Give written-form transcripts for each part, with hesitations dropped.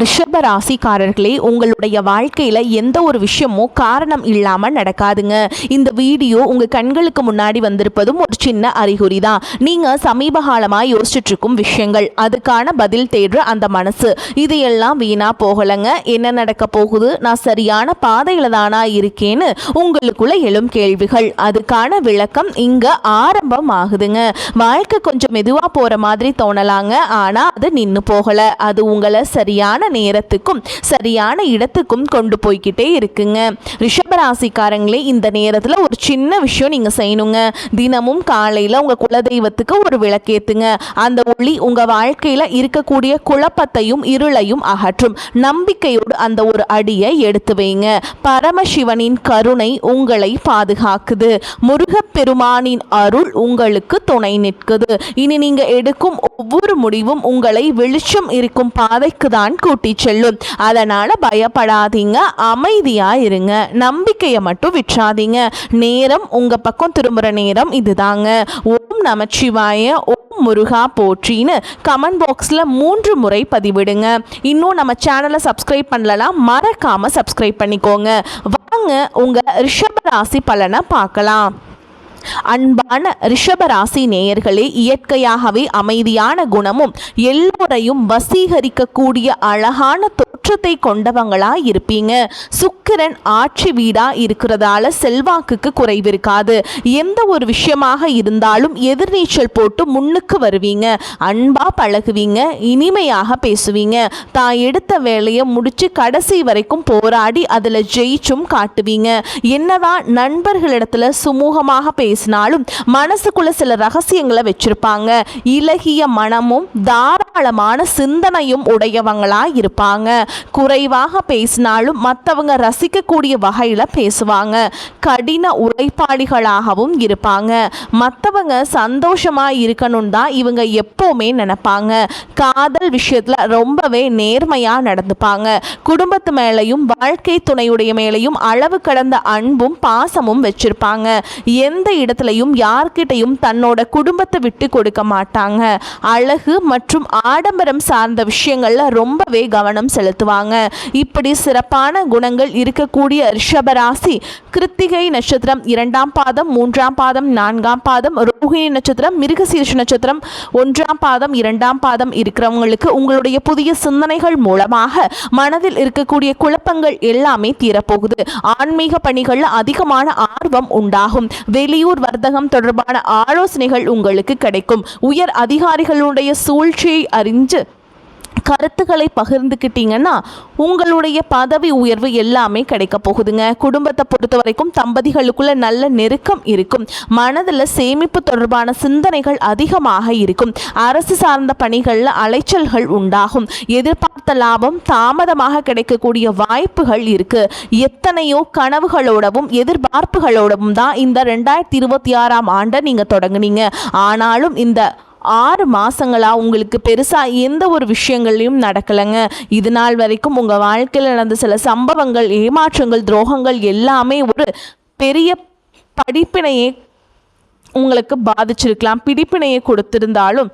ரிஷப ராசிக்காரர்களே, உங்களுடைய வாழ்க்கையில் எந்த ஒரு விஷயமும் காரணம் இல்லாமல் நடக்காதுங்க. இந்த வீடியோ உங்கள் கண்களுக்கு முன்னாடி வந்திருப்பதும் ஒரு சின்ன அறிகுறி தான். நீங்கள் சமீப காலமாக யோசிச்சுட்டு இருக்கும் விஷயங்கள், அதுக்கான பதில் தேடுற அந்த மனசு, இதையெல்லாம் வீணாக போகலைங்க. என்ன நடக்க போகுது, நான் சரியான பாதையில் தானா இருக்கேன்னு உங்களுக்குள்ள எழும் கேள்விகள், அதுக்கான விளக்கம் இங்கே ஆரம்பம் ஆகுதுங்க. வாழ்க்கை கொஞ்சம் மெதுவாக போகிற மாதிரி தோணலாங்க, ஆனால் அது நின்று போகலை. அது உங்களை சரியான நேரத்துக்கும் சரியான இடத்துக்கும் கொண்டு போய்கிட்டே இருக்குங்க. ரிஷபராசிக்காரங்களே, இந்த நேரத்தில் ஒரு சின்ன விஷயம் நீங்கள் செய்யணுங்க. தினமும் காலையில் உங்கள் குலதெய்வத்துக்கு ஒரு விளக்கேற்றுங்க. அந்த ஒளி உங்கள் வாழ்க்கையில் இருக்கக்கூடிய குழப்பத்தையும் இருளையும் அகற்றும். நம்பிக்கையோடு அந்த ஒரு அடியை எடுத்து வைங்க. பரமசிவனின் கருணை உங்களை பாதுகாக்குது. முருகப்பெருமானின் அருள் உங்களுக்கு துணை நிற்குது. இனி நீங்கள் எடுக்கும் ஒவ்வொரு முடிவும் உங்களை வெளிச்சம் இருக்கும் பாதைக்கு தான் கூட்டி செல்லும். அதனால பயப்படாதீங்க, அமைதியா இருங்க. நம்பிக்கையை மட்டும் விட்டுறாதீங்க. நேரம் உங்க பக்கம் திரும்புற நேரம் இதுதாங்க. ஓம் நமச்சிவாய, ஓம் முருகா போற்றின்னு கமெண்ட் பாக்ஸில் 3 முறை பதிவிடுங்க. இன்னும் நம்ம சேனலை சப்ஸ்கிரைப் பண்ணலாம், மறக்காம சப்ஸ்கிரைப் பண்ணிக்கோங்க. வாங்க உங்க ரிஷபராசி பலனை பார்க்கலாம். அன்பான ரிஷபராசி நேயர்களே, இயற்கையாகவே அமைதியான குணமும் எல்லோரையும் வசீகரிக்கக்கூடிய அழகான தோற்றத்தை கொண்டவங்களா இருப்பீங்க. சுக்கிரன் ஆட்சி வீடா இருக்கிறதால செல்வாக்குக்கு குறைவு இருக்காது. எந்த ஒரு விஷயமாக இருந்தாலும் எதிர்நீச்சல் போட்டு முன்னுக்கு வருவீங்க. அன்பா பழகுவீங்க, இனிமையாக பேசுவீங்க. தான் எடுத்த வேலையை முடிச்சு கடைசி வரைக்கும் போராடி அதில் ஜெயிச்சும் காட்டுவீங்க. என்னதான் நண்பர்களிடத்துல சுமூகமாக பேசினாலும் மனசுக்குள்ள சில ரகசியங்களை வச்சிருப்பாங்க. இலகிய மனமும் தாராளமான சிந்தனையும் உடையவங்களா இருப்பாங்க. குறைவாக பேசினாலும் மற்றவங்க ரசிக்கக்கூடிய வகையில பேசுவாங்க. கடின உழைப்பாளிகளாகவும் இருப்பாங்க. மற்றவங்க சந்தோஷமா இருக்கணும் தான் இவங்க எப்பவுமே நினைப்பாங்க. காதல் விஷயத்துல ரொம்பவே நேர்மையா நடந்துப்பாங்க. குடும்பத்து மேலையும் வாழ்க்கை துணையுடைய மேலையும் அளவு கடந்த அன்பும் பாசமும் வச்சிருப்பாங்க. எந்த இடத்துலையும் யார்கிட்டையும் தன்னோட குடும்பத்தை விட்டு கொடுக்க மாட்டாங்க. அழகு மற்றும் ஆடம்பரம் சார்ந்த விஷயங்கள்ல ரொம்பவே கவனம் செலுத்துவாங்க. இப்படி சிறப்பான குணங்கள் இருக்கக்கூடிய ரிஷபராசி கிருத்திகை நட்சத்திரம் 2ஆம் பாதம் 3ஆம் பாதம் 4ஆம் பாதம் ரோஹிணி நட்சத்திரம் மிருகசீரிஷ நட்சத்திரம் 1ஆம் பாதம் 2ஆம் பாதம் இருக்கிறவங்களுக்கு உங்களுடைய புதிய சிந்தனைகள் மூலமாக மனதில் இருக்கக்கூடிய குழப்பங்கள் எல்லாமே தீரப்போகுது. ஆன்மீக பணிகள்ல அதிகமான ஆர்வம் உண்டாகும். வெளியூர் வர்த்தகம் தொடர்பான ஆலோசனைகள் உங்களுக்கு கிடைக்கும். உயர் அதிகாரிகளுடைய சூழ்ச்சியை அறிஞ்சு கருத்துக்களை பகிர்ந்துக்கிட்டீங்கன்னா உங்களுடைய பதவி உயர்வு எல்லாமே கிடைக்க போகுதுங்க. குடும்பத்தை பொறுத்த வரைக்கும் தம்பதிகளுக்குள்ள நல்ல நெருக்கம் இருக்கும். மனதில் சேமிப்பு தொடர்பான சிந்தனைகள் அதிகமாக இருக்கும். அரசு சார்ந்த பணிகளில் அலைச்சல்கள் உண்டாகும். எதிர்பார்த்த லாபம் தாமதமாக கிடைக்கக்கூடிய வாய்ப்புகள் இருக்கு. எத்தனையோ கனவுகளோடவும் எதிர்பார்ப்புகளோடவும் தான் இந்த 2026ஆம் ஆண்டை நீங்க தொடங்குனீங்க. ஆனாலும் இந்த 6 மாதங்களா உங்களுக்கு பெருசாக எந்த ஒரு விஷயங்கள்லையும் நடக்கலைங்க. இது நாள் வரைக்கும் உங்கள் வாழ்க்கையில் நடந்த சில சம்பவங்கள், ஏமாற்றங்கள், துரோகங்கள் எல்லாமே ஒரு பெரிய படிப்பினையை உங்களுக்கு பாதிச்சிருக்கலாம். பிடிப்பினையை கொடுத்திருந்தாலும்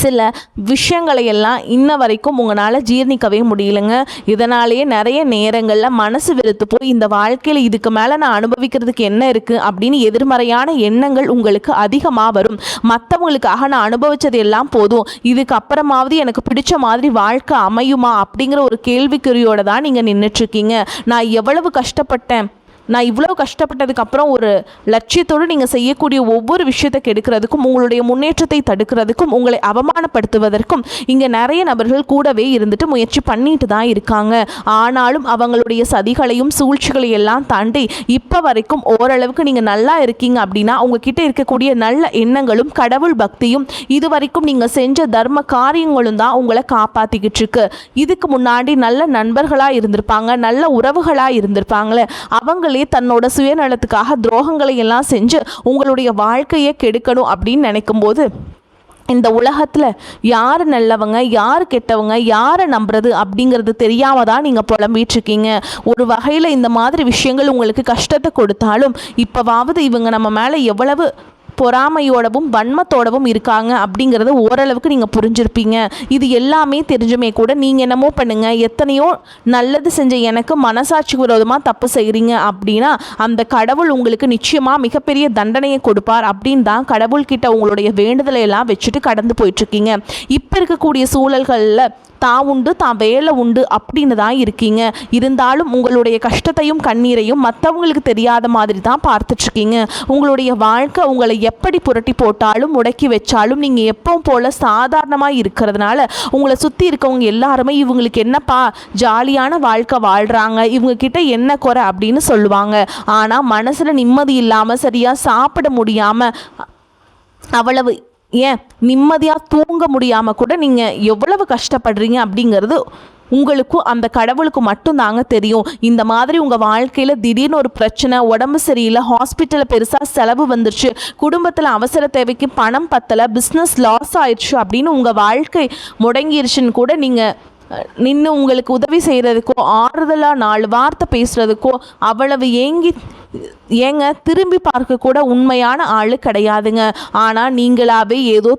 சில விஷயங்களை எல்லாம் இன்ன வரைக்கும் உங்களால் ஜீர்ணிக்கவே முடியலைங்க. இதனாலேயே நிறைய நேரங்களில் மனசு வெறுத்து போய் இந்த வாழ்க்கையில் இதுக்கு மேலே நான் அனுபவிக்கிறதுக்கு என்ன இருக்குது அப்படின்னு எதிர்மறையான எண்ணங்கள் உங்களுக்கு அதிகமாக வரும். மற்றவங்களுக்காக நான் அனுபவித்தது எல்லாம் போதும், இதுக்கப்புறமாவது எனக்கு பிடிச்ச மாதிரி வாழ்க்கை அமையுமா அப்படிங்கிற ஒரு கேள்விக்குறியோடு தான் நீங்கள் நின்றுட்டுருக்கீங்க. நான் எவ்வளவு கஷ்டப்பட்டேன், நான் இவ்வளோ கஷ்டப்பட்டதுக்கப்புறம் ஒரு லட்சியத்தோடு நீங்கள் செய்யக்கூடிய ஒவ்வொரு விஷயத்தை கெடுக்கிறதுக்கும் உங்களுடைய முன்னேற்றத்தை தடுக்கிறதுக்கும் உங்களை அவமானப்படுத்துவதற்கும் இங்கே நிறைய நபர்கள் கூடவே இருந்துட்டு முயற்சி பண்ணிட்டு தான் இருக்காங்க. ஆனாலும் அவங்களுடைய சதிகளையும் சூழ்ச்சிகளையும் எல்லாம் தாண்டி இப்போ வரைக்கும் ஓரளவுக்கு நீங்கள் நல்லா இருக்கீங்க. அப்படின்னா உங்ககிட்ட இருக்கக்கூடிய நல்ல எண்ணங்களும் கடவுள் பக்தியும் இது வரைக்கும் நீங்கள் செஞ்ச தர்ம காரியங்களும் தான் உங்களை காப்பாற்றிக்கிட்டு இருக்கு. இதுக்கு முன்னாடி நல்ல நண்பர்களாக இருந்திருப்பாங்க, நல்ல உறவுகளாக இருந்திருப்பாங்களே, அவங்களே தன்னோட சுயநலத்துக்காக துரோகங்களை எல்லாம் செஞ்சு உங்களுடைய வாழ்க்கையை கெடுக்கணும் அப்படின்னு நினைக்கும் போது இந்த உலகத்தில் யார் நல்லவங்க யார் கெட்டவங்க யாரை நம்புறது அப்படிங்கிறது தெரியாம தான் நீங்கள் புலம்பிகிட்ருக்கீங்க. ஒரு வகையில் இந்த மாதிரி விஷயங்கள் உங்களுக்கு கஷ்டத்தை கொடுத்தாலும் இப்போவாவது இவங்க நம்ம மேலே எவ்வளவு பொறாமையோடவும் வன்மத்தோடவும் இருக்காங்க அப்படிங்கிறது ஓரளவுக்கு நீங்கள் புரிஞ்சிருப்பீங்க. இது எல்லாமே தெரிஞ்சுமே கூட நீங்கள் என்னமோ பண்ணுங்க, எத்தனையோ நல்லது செஞ்ச எனக்கு மனசாட்சி விரோதமாக தப்பு செய்கிறீங்க அப்படின்னா அந்த கடவுள் உங்களுக்கு நிச்சயமாக மிகப்பெரிய தண்டனையை கொடுப்பார் அப்படின்னு தான் கடவுள்கிட்ட உங்களுடைய வேண்டுதலை எல்லாம் வச்சுட்டு கடந்து போயிட்டுருக்கீங்க. இப்போ இருக்கக்கூடிய சூழல்களில் தான் உண்டு தான் வேலை உண்டு அப்படின்னு தான் இருக்கீங்க. இருந்தாலும் உங்களுடைய கஷ்டத்தையும் கண்ணீரையும் மற்றவங்களுக்கு தெரியாத மாதிரி தான் பார்த்துட்ருக்கீங்க. உங்களுடைய வாழ்க்கை உங்களை எப்படி புரட்டி போட்டாலும் முடக்கி வச்சாலும் நீங்கள் எப்பவும் போல் சாதாரணமாக இருக்கிறதுனால உங்களை சுற்றி இருக்கவங்க எல்லாருமே இவங்களுக்கு என்னப்பா ஜாலியான வாழ்க்கை வாழ்கிறாங்க, இவங்கக்கிட்ட என்ன குறை அப்படின்னு சொல்லுவாங்க. ஆனால் மனசில் நிம்மதி இல்லாமல் சரியாக சாப்பிட முடியாமல் அவ்வளவு ஏன் நிம்மதியாக தூங்க முடியாமல் கூட நீங்கள் எவ்வளவு கஷ்டப்படுறீங்க அப்படிங்கிறது உங்களுக்கும் அந்த கடவுளுக்கு மட்டும்தாங்க தெரியும். இந்த மாதிரி உங்கள் வாழ்க்கையில் திடீர்னு ஒரு பிரச்சனை, உடம்பு சரியில்லை, ஹாஸ்பிட்டலில் பெருசாக செலவு வந்துருச்சு, குடும்பத்தில் அவசர தேவைக்கு பணம் பத்தலை, பிஸ்னஸ் லாஸ் ஆயிடுச்சு அப்படின்னு உங்கள் வாழ்க்கை முடங்கிருச்சுன்னு கூட நீங்கள் நின்று உங்களுக்கு உதவி செய்கிறதுக்கோ ஆறுதலாக 4 வார்த்தை பேசுகிறதுக்கோ அவ்வளவு ஏங்க திரும்பி பார்க்க கூட உண்மையான ஆள் கிடையாதுங்க. ஆனால் நீங்களாவே ஏதோ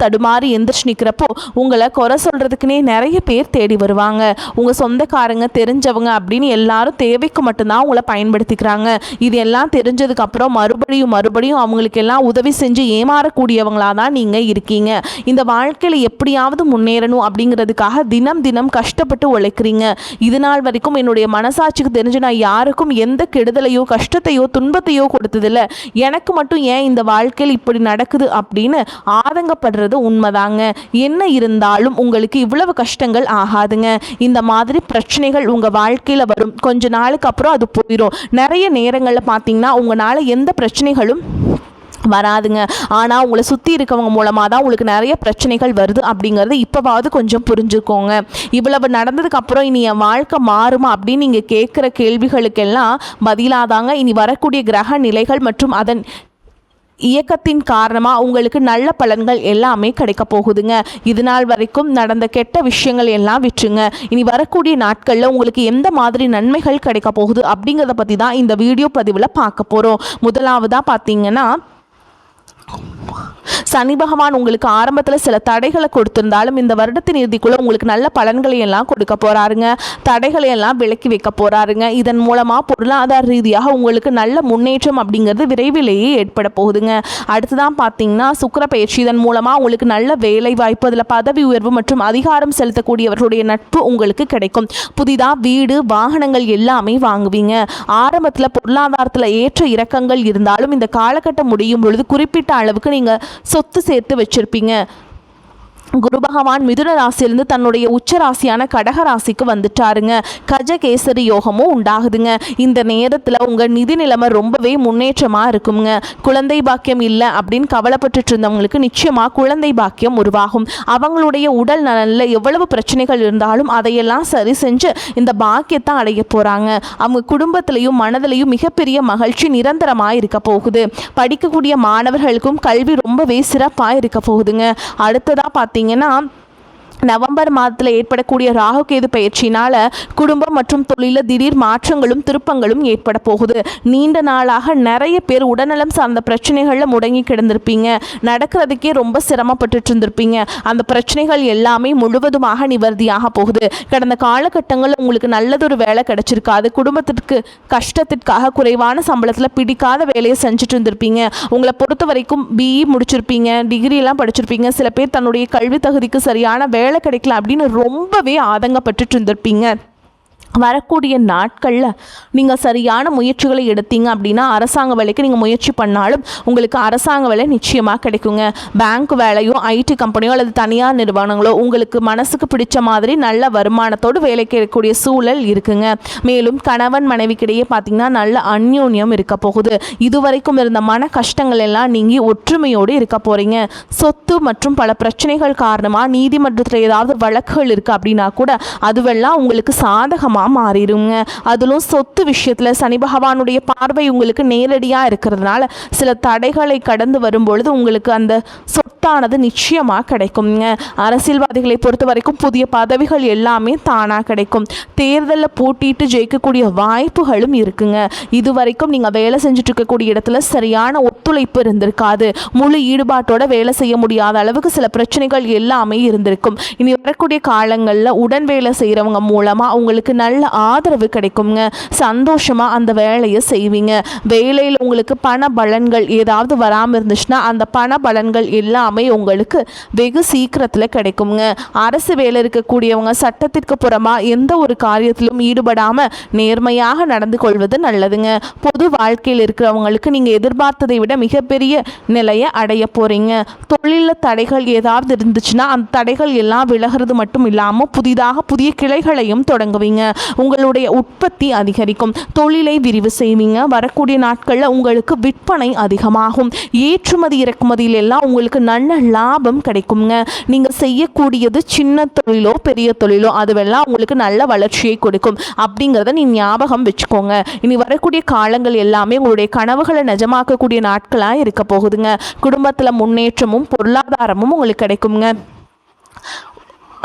தடுமாறி எந்திரிச்சு நிற்கிறப்போ உங்களை குறை சொல்கிறதுக்குனே நிறைய பேர் தேடி வருவாங்க. உங்கள் சொந்தக்காரங்க தெரிஞ்சவங்க அப்படின்னு எல்லாரும் தேவைக்கு மட்டும்தான் உங்களை பயன்படுத்திக்கிறாங்க. இது எல்லாம் தெரிஞ்சதுக்கப்புறம் மறுபடியும் அவங்களுக்கு எல்லாம் உதவி செஞ்சு ஏமாறக்கூடியவங்களாக தான் நீங்கள் இருக்கீங்க. இந்த வாழ்க்கையில் எப்படியாவது முன்னேறணும் அப்படிங்கிறதுக்காக தினம் கஷ்டப்பட்டு உழைக்கிறீங்க. இது நாள் வரைக்கும் என்னுடைய மனசாட்சிக்கு தெரிஞ்சு நான் யாருக்கும் எந்த கெடுதலையோ கஷ்டத்தையோ துன்பத்தையோ கொடுத்ததில்லை, எனக்கு மட்டும் ஏன் இந்த வாழ்க்கையில் இப்படி நடக்குது அப்படின்னு ஆதங்கப்படுறது உண்மைதாங்க. என்ன இருந்தாலும் உங்களுக்கு இவ்வளவு கஷ்டங்கள் ஆகாதுங்க. இந்த மாதிரி பிரச்சனைகள் உங்கள் வாழ்க்கையில் வரும், கொஞ்ச நாளுக்கு அப்புறம் அது போயிடும். நிறைய நேரங்களில் பார்த்தீங்கன்னா உங்களால் எந்த பிரச்சனைகளும் வராதுங்க. ஆனால் உங்களை சுற்றி இருக்கவங்க மூலமாக தான் உங்களுக்கு நிறைய பிரச்சனைகள் வருது அப்படிங்கிறது இப்போவாவது கொஞ்சம் புரிஞ்சுக்கோங்க. இவ்வளவு நடந்ததுக்கப்புறம் இனி என் வாழ்க்கை மாறுமா அப்படின்னு நீங்கள் கேட்குற கேள்விகளுக்கெல்லாம் பதிலாதாங்க இனி வரக்கூடிய கிரக நிலைகள் மற்றும் அதன் இயக்கத்தின் காரணமாக உங்களுக்கு நல்ல பலன்கள் எல்லாமே கிடைக்க போகுதுங்க. இது நாள் வரைக்கும் நடந்த கெட்ட விஷயங்கள் எல்லாம் விட்டுருங்க. இனி வரக்கூடிய நாட்களில் உங்களுக்கு எந்த மாதிரி நன்மைகள் கிடைக்க போகுது அப்படிங்கிறத பற்றி தான் இந்த வீடியோ பதிவில் பார்க்க போகிறோம். முதலாவதாக பார்த்தீங்கன்னா, சனி பகவான் உங்களுக்கு ஆரம்பத்தில் சில தடைகளை கொடுத்திருந்தாலும் இந்த வருடத்தின் இறுதிக்குள்ள உங்களுக்கு நல்ல பலன்களை எல்லாம் கொடுக்க போறாருங்க. தடைகளை எல்லாம் விலக்கி வைக்க போறாருங்க. இதன் மூலமாக பொருளாதார ரீதியாக உங்களுக்கு நல்ல முன்னேற்றம் அப்படிங்கிறது விரைவிலேயே ஏற்பட போகுதுங்க. அடுத்துதான் பார்த்தீங்கன்னா சுக்கிர பயிற்சி. இதன் மூலமாக உங்களுக்கு நல்ல வேலை வாய்ப்பு, அதில் பதவி உயர்வு மற்றும் அதிகாரம் செலுத்தக்கூடியவர்களுடைய நட்பு உங்களுக்கு கிடைக்கும். புதிதாக வீடு வாகனங்கள் எல்லாமே வாங்குவீங்க. ஆரம்பத்தில் பொருளாதாரத்தில் ஏற்ற இறக்கங்கள் இருந்தாலும் இந்த காலகட்டம் முடியும் பொழுது குறிப்பிட்ட அளவுக்கு நீங்கள் சொத்து சேர்த்து வச்சிருப்பீங்க. குரு பகவான் மிதுன ராசியிலிருந்து தன்னுடைய உச்ச ராசியான கடக ராசிக்கு வந்துட்டாருங்க. கஜகேசரி யோகமும் உண்டாகுதுங்க. இந்த நேரத்தில் உங்கள் நிதி நிலைமை ரொம்பவே முன்னேற்றமாக இருக்குங்க. குழந்தை பாக்கியம் இல்லை அப்படின்னு கவலைப்பட்டு இருந்தவங்களுக்கு நிச்சயமாக குழந்தை பாக்கியம் உருவாகும். அவங்களுடைய உடல் நலனில் எவ்வளவு பிரச்சனைகள் இருந்தாலும் அதையெல்லாம் சரி செஞ்சு இந்த பாக்கியத்தை அடைய போகிறாங்க. அவங்க குடும்பத்திலையும் மனதிலையும் மிகப்பெரிய மகிழ்ச்சி நிரந்தரமாக இருக்க போகுது. படிக்கக்கூடிய மாணவர்களுக்கும் கல்வி ரொம்பவே சிறப்பாக இருக்க போகுதுங்க. அடுத்ததாக பார்த்தீங்கன்னா, நவம்பர் மாதத்தில் ஏற்படக்கூடிய ராகு கேது பயிற்சினால் குடும்பம் மற்றும் தொழிலில் திடீர் மாற்றங்களும் திருப்பங்களும் ஏற்பட போகுது. நீண்ட நாளாக நிறைய பேர் உடல்நலம் சார்ந்த பிரச்சனைகளில் முடங்கி கிடந்திருப்பீங்க. நடக்கிறதுக்கே ரொம்ப சிரமப்பட்டு இருந்திருப்பீங்க. அந்த பிரச்சனைகள் எல்லாமே முழுவதுமாக நிவர்த்தியாக போகுது. கடந்த காலகட்டங்களில் உங்களுக்கு நல்லதொரு வேலை கிடைச்சிருக்காது. குடும்பத்திற்கு கஷ்டத்திற்காக குறைவான சம்பளத்தில் பிடிக்காத வேலையை செஞ்சுட்டு இருந்திருப்பீங்க. உங்களை பொறுத்த வரைக்கும் பிஇ முடிச்சிருப்பீங்க, டிகிரி எல்லாம் படிச்சிருப்பீங்க. சில பேர் தன்னுடைய கல்வி தகுதிக்கு சரியான வேலை கிடைக்கல அப்படின்னு ரொம்பவே ஆதங்கப்பட்டு இருந்திருப்பீங்க. வரக்கூடிய நாட்களில் நீங்கள் சரியான முயற்சிகளை எடுத்தீங்க அப்படின்னா அரசாங்க வேலைக்கு நீங்கள் முயற்சி பண்ணாலும் உங்களுக்கு அரசாங்க வேலை நிச்சயமாக கிடைக்குங்க. பேங்க் வேலையோ ஐடி கம்பெனியோ அல்லது தனியார் நிறுவனங்களோ உங்களுக்கு மனசுக்கு பிடிச்ச மாதிரி நல்ல வருமானத்தோடு வேலை கிடைக்கக்கூடிய சூழல் இருக்குங்க. மேலும் கணவன் மனைவிக்கிடையே பார்த்தீங்கன்னா நல்ல அந்யோன்யம் இருக்க போகுது. இதுவரைக்கும் இருந்த மன கஷ்டங்கள் எல்லாம் நீங்கி ஒற்றுமையோடு இருக்க போகிறீங்க. சொத்து மற்றும் பல பிரச்சனைகள் காரணமாக நீதிமன்றத்தில் ஏதாவது வழக்குகள் இருக்குது அப்படின்னா கூட அதுவெல்லாம் உங்களுக்கு சாதகமாக யோகமாக மாறிடுங்க. அதிலும் சொத்து விஷயத்தில் சனி பகவானுடைய பார்வை உங்களுக்கு நேரடியாக இருக்கிறதுனால சில தடைகளை கடந்து வரும்பொழுது உங்களுக்கு அந்த சொத்தானது நிச்சயமாக கிடைக்குங்க. அரசியல்வாதிகளை பொறுத்த வரைக்கும் புதிய பதவிகள் எல்லாமே தானாக கிடைக்கும். தேர்தலில் போட்டிட்டு ஜெயிக்கக்கூடிய வாய்ப்புகளும் இருக்குங்க. இது வரைக்கும் நீங்கள் வேலை செஞ்சுட்டு இருக்கக்கூடிய இடத்துல சரியான ஒத்துழைப்பு இருந்திருக்காது. முழு ஈடுபாட்டோட வேலை செய்ய முடியாத அளவுக்கு சில பிரச்சனைகள் எல்லாமே இருந்திருக்கும். இனி வரக்கூடிய காலங்களில் உடன் வேலை செய்கிறவங்க மூலமாக உங்களுக்கு நல்ல ஆதரவு கிடைக்குங்க. சந்தோஷமாக அந்த வேலையை செய்வீங்க. வேலையில் உங்களுக்கு பண பலன்கள் ஏதாவது வராமல் இருந்துச்சுன்னா அந்த பண பலன்கள் எல்லாமே உங்களுக்கு வெகு சீக்கிரத்தில் கிடைக்குங்க. அரசு வேலை இருக்கக்கூடியவங்க சட்டத்திற்கு புறமாக எந்த ஒரு காரியத்திலும் ஈடுபடாமல் நேர்மையாக நடந்து கொள்வது நல்லதுங்க. பொது வாழ்க்கையில் இருக்கிறவங்களுக்கு நீங்கள் எதிர்பார்த்ததை விட மிகப்பெரிய நிலையை அடைய போகிறீங்க. தொழிலில் தடைகள் ஏதாவது இருந்துச்சுன்னா அந்த தடைகள் எல்லாம் விலகிறது மட்டும் இல்லாமல் புதிதாக புதிய கிளைகளையும் தொடங்குவீங்க. உங்களுடைய உற்பத்தி அதிகரிக்கும். தொழிலை விரிவு செய்வீங்க. வரக்கூடிய நாட்களில் உங்களுக்கு விற்பனை அதிகமாகும். ஏற்றுமதி இறக்குமதியில் எல்லாம் உங்களுக்கு நல்ல லாபம் கிடைக்குங்க. நீங்கள் செய்யக்கூடியது சின்ன தொழிலோ பெரிய தொழிலோ அதுவெல்லாம் உங்களுக்கு நல்ல வளர்ச்சியை கொடுக்கும் அப்படிங்கிறத நீ ஞாபகம் வச்சுக்கோங்க. இனி வரக்கூடிய காலங்கள் எல்லாமே உங்களுடைய கனவுகளை நிஜமாக்கக்கூடிய நாட்களாக இருக்க போகுதுங்க. குடும்பத்தில் முன்னேற்றமும் பொருளாதாரமும் உங்களுக்கு கிடைக்குங்க.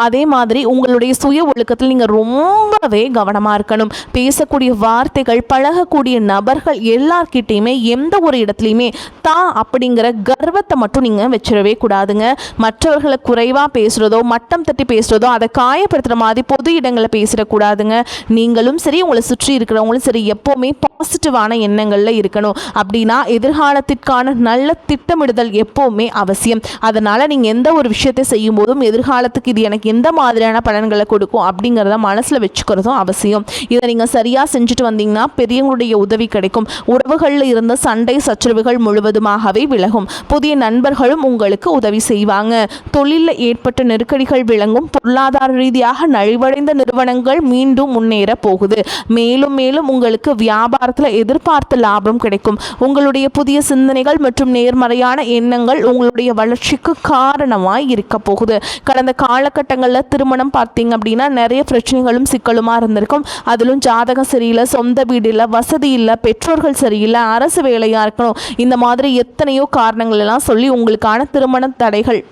அதே மாதிரி உங்களுடைய சுய ஒழுக்கத்தில் நீங்கள் ரொம்பவே கவனமாக இருக்கணும். பேசக்கூடிய வார்த்தைகள், பழகக்கூடிய நபர்கள் எல்லார்கிட்டையுமே எந்த ஒரு இடத்துலையுமே தான் அப்படிங்கிற கர்வத்தை மட்டும் நீங்கள் வச்சிடவே கூடாதுங்க. மற்றவர்களை குறைவாக பேசுகிறதோ மட்டம் தட்டி பேசுகிறதோ அதை காயப்படுத்துகிற மாதிரி பொது இடங்களில் பேசிடக்கூடாதுங்க. நீங்களும் சரி உங்களை சுற்றி இருக்கிறவங்களும் சரி எப்போவுமே பாசிட்டிவான எண்ணங்களில் இருக்கணும். அப்படின்னா எதிர்காலத்திற்கான நல்ல திட்டமிடுதல் எப்போவுமே அவசியம். அதனால் நீங்கள் எந்த ஒரு விஷயத்தை செய்யும் போதும் எதிர்காலத்துக்கு இது எனக்கு எந்த மாதிரியான பலன்களை கொடுக்கும் அப்படிங்கிறத மனசில் வச்சுக்கிறதும் அவசியம். இதை நீங்கள் சரியாக செஞ்சுட்டு வந்தீங்கன்னா பெரியவங்களுடைய உதவி கிடைக்கும். உறவுகளில் இருந்த சண்டை சச்சரவுகள் முழுவதுமாகவே விலகும். புதிய நண்பர்களும் உங்களுக்கு உதவி செய்வாங்க. தொழிலில் ஏற்பட்ட நெருக்கடிகள் விளங்கும். பொருளாதார ரீதியாக நலிவடைந்த நிறுவனங்கள் மீண்டும் முன்னேற போகுது. மேலும் மேலும் உங்களுக்கு வியாபாரத்தில் எதிர்பார்த்த லாபம் கிடைக்கும். உங்களுடைய புதிய சிந்தனைகள் மற்றும் நேர்மறையான எண்ணங்கள் உங்களுடைய வளர்ச்சிக்கு காரணமாய் இருக்க போகுது. கடந்த காலகட்டங்களில் திருமணம் பார்த்தீங்க அப்படின்னா நிறைய பிரச்சனைகளும் சிக்கலுமா இருந்திருக்கும். அதிலும் ஜாதகம் சரியில்லை, சொந்த வீடு இல்லை, வசதி இல்லை, பெற்றோர்கள் சரியில்லை, அரசு வேலையாக இருக்கணும், இந்த மாதிரி எத்தனையோ காரணங்கள் எல்லாம் சொல்லி உங்களுக்கான திருமண தடைகள்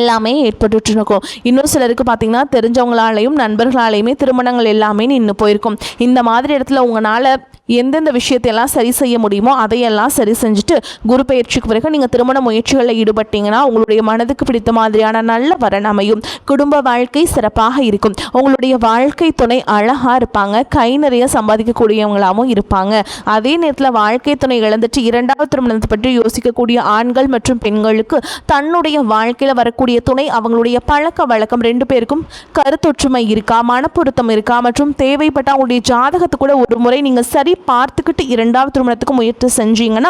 எல்லாமே ஏற்பட்டு இருக்கும். இன்னொரு சிலருக்கு பார்த்தீங்கன்னா தெரிஞ்சவங்களாலேயும் நண்பர்களாலேயுமே திருமணங்கள் எல்லாமே நின்று போயிருக்கும். இந்த மாதிரி இடத்துல உங்களால் எந்தெந்த விஷயத்தையெல்லாம் சரி செய்ய முடியுமோ அதையெல்லாம் சரி செஞ்சுட்டு குரு பயிற்சிக்கு பிறகு நீங்கள் திருமண முயற்சிகளில் ஈடுபட்டீங்கன்னா உங்களுடைய மனதுக்கு பிடித்த மாதிரியான நல்ல வரன் அமையும். குடும்ப வாழ்க்கை சிறப்பாக இருக்கும். உங்களுடைய வாழ்க்கை துணை அழகாக இருப்பாங்க. கை நிறைய சம்பாதிக்கக்கூடியவங்களாகவும் இருப்பாங்க. அதே நேரத்தில் வாழ்க்கை துணை இழந்துட்டு இரண்டாவது திருமணத்தை பற்றி யோசிக்கக்கூடிய ஆண்கள் மற்றும் பெண்களுக்கு தன்னுடைய வாழ்க்கையில் வரக்கூடிய துணை அவங்களுடைய பழக்க வழக்கம் ரெண்டு பேருக்கும் கருத்தொற்றுமை இருக்கா, மனப்பொருத்தம் இருக்கா மற்றும் தேவைப்பட்ட அவங்களுடைய ஜாதகத்தை கூட ஒரு முறை நீங்கள் சரி பார்த்துக்கிட்டு இரண்டாவது திருமணத்துக்கு முயற்சி செஞ்சீங்கன்னா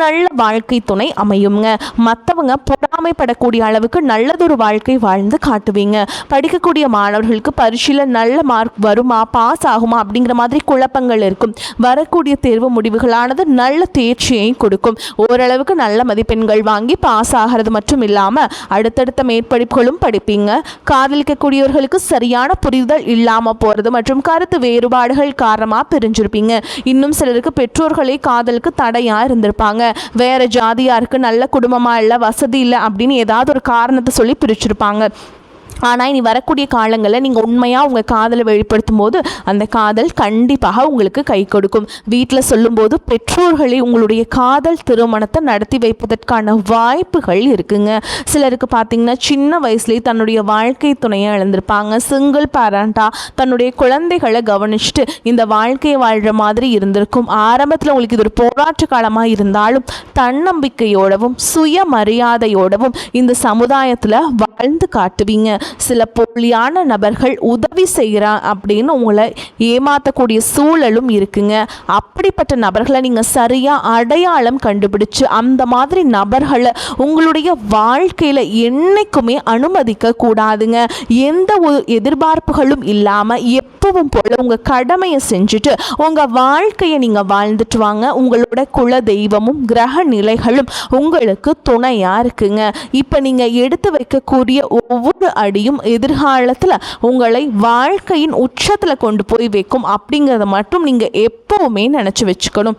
நல்ல வாழ்க்கை துணை அமையுங்க. மற்றவங்க பொறாமைப்படக்கூடிய அளவுக்கு நல்லதொரு வாழ்க்கை வாழ்ந்து காட்டுவீங்க. படிக்கக்கூடிய மாணவர்களுக்கு பரீட்சையில் நல்ல மார்க் வருமா, பாஸ் ஆகுமா அப்படிங்கிற மாதிரி குழப்பங்கள் இருக்கும். வரக்கூடிய தேர்வு முடிவுகளானது நல்ல தேர்ச்சியை கொடுக்கும். ஓரளவுக்கு நல்ல மதிப்பெண்கள் வாங்கி பாஸ் ஆகிறது மட்டும் இல்லாமல் அடுத்தடுத்த மேற்படிப்புகளும் படிப்பீங்க. காதலிக்கக்கூடியவர்களுக்கு சரியான புரிதல் இல்லாமல் போகிறது மற்றும் கருத்து வேறுபாடுகள் காரணமாக பிரிஞ்சிருப்பீங்க. இன்னும் சிலருக்கு பெற்றோர்களே காதலுக்கு தடையா இருந்திருப்பாங்க. வேற ஜாதியா இருக்கு, நல்ல குடும்பமா இல்லை, வசதி இல்லை அப்படின்னு ஏதாவது ஒரு காரணத்தை சொல்லி பிரிச்சிருப்பாங்க. ஆனால் இனி வரக்கூடிய காலங்களில் நீங்கள் உண்மையாக உங்கள் காதலை வெளிப்படுத்தும் போது அந்த காதல் கண்டிப்பாக உங்களுக்கு கை கொடுக்கும். வீட்டில் சொல்லும்போது பெற்றோர்களே உங்களுடைய காதல் திருமணத்தை நடத்தி வைப்பதற்கான வாய்ப்புகள் இருக்குங்க. சிலருக்கு பார்த்திங்கன்னா சின்ன வயசுலேயே தன்னுடைய வாழ்க்கை துணையை இழந்திருப்பாங்க. சிங்கிள் பேரண்டாக தன்னுடைய குழந்தைகளை கவனிச்சுட்டு இந்த வாழ்க்கையை வாழ்கிற மாதிரி இருந்திருக்கும். ஆரம்பத்தில் உங்களுக்கு இது ஒரு போராட்ட காலமாக இருந்தாலும் தன்னம்பிக்கையோடவும் சுயமரியாதையோடவும் இந்த சமுதாயத்தில் வாழ்ந்து காட்டுவீங்க. சில போலியான நபர்கள் உதவி செய்கிறான் அப்படின்னு உங்களை ஏமாற்றக்கூடிய சூழலும் இருக்குங்க. அப்படிப்பட்ட நபர்களை நீங்கள் சரியாக அடையாளம் கண்டுபிடிச்சு அந்த மாதிரி நபர்களை உங்களுடைய வாழ்க்கையில் என்னைக்குமே அனுமதிக்க கூடாதுங்க. எந்த ஒரு எதிர்பார்ப்புகளும் இல்லாமல் எப்பவும் போல உங்கள் கடமையை செஞ்சுட்டு உங்கள் வாழ்க்கையை நீங்கள் வாழ்ந்துட்டு வாங்க. உங்களோட குல தெய்வமும் கிரக நிலைகளும் உங்களுக்கு துணையாக இருக்குங்க. இப்போ நீங்கள் எடுத்து வைக்கக்கூடிய ஒவ்வொரு படியும் எதிர்காலத்தில் உங்களை வாழ்க்கையின் உச்சத்தில் கொண்டு போய் வைக்கும் அப்படிங்கிறத மட்டும் நீங்கள் எப்போவுமே நினச்சி வச்சுக்கணும்.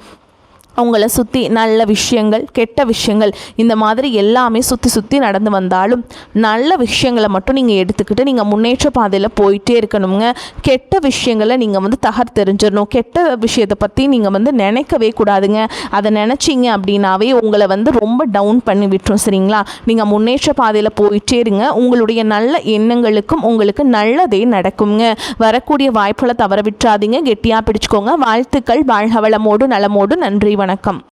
அவங்கள சுற்றி நல்ல விஷயங்கள் கெட்ட விஷயங்கள் இந்த மாதிரி எல்லாமே சுற்றி நடந்து வந்தாலும் நல்ல விஷயங்களை மட்டும் நீங்கள் எடுத்துக்கிட்டு நீங்கள் முன்னேற்ற பாதையில் போயிட்டே இருக்கணுங்க. கெட்ட விஷயங்களை நீங்கள் தகர்த்தெறிஞ்சிடணும். கெட்ட விஷயத்தை பற்றி நீங்கள் நினைக்கவே கூடாதுங்க. அதை நினச்சிங்க அப்படின்னாவே உங்களை ரொம்ப டவுன் பண்ணி விட்டுரும். சரிங்களா? நீங்கள் முன்னேற்ற பாதையில் போயிட்டே இருங்க. உங்களுடைய நல்ல எண்ணங்களுக்கும் உங்களுக்கு நல்லதே நடக்குங்க. வரக்கூடிய வாய்ப்புகளை தவற விட்டுறாதீங்க. கெட்டியாக பிடிச்சிக்கோங்க. வாழ்த்துக்கள். வாழ்க வளமோடு நலமோடு. நன்றி. வணக்கம்.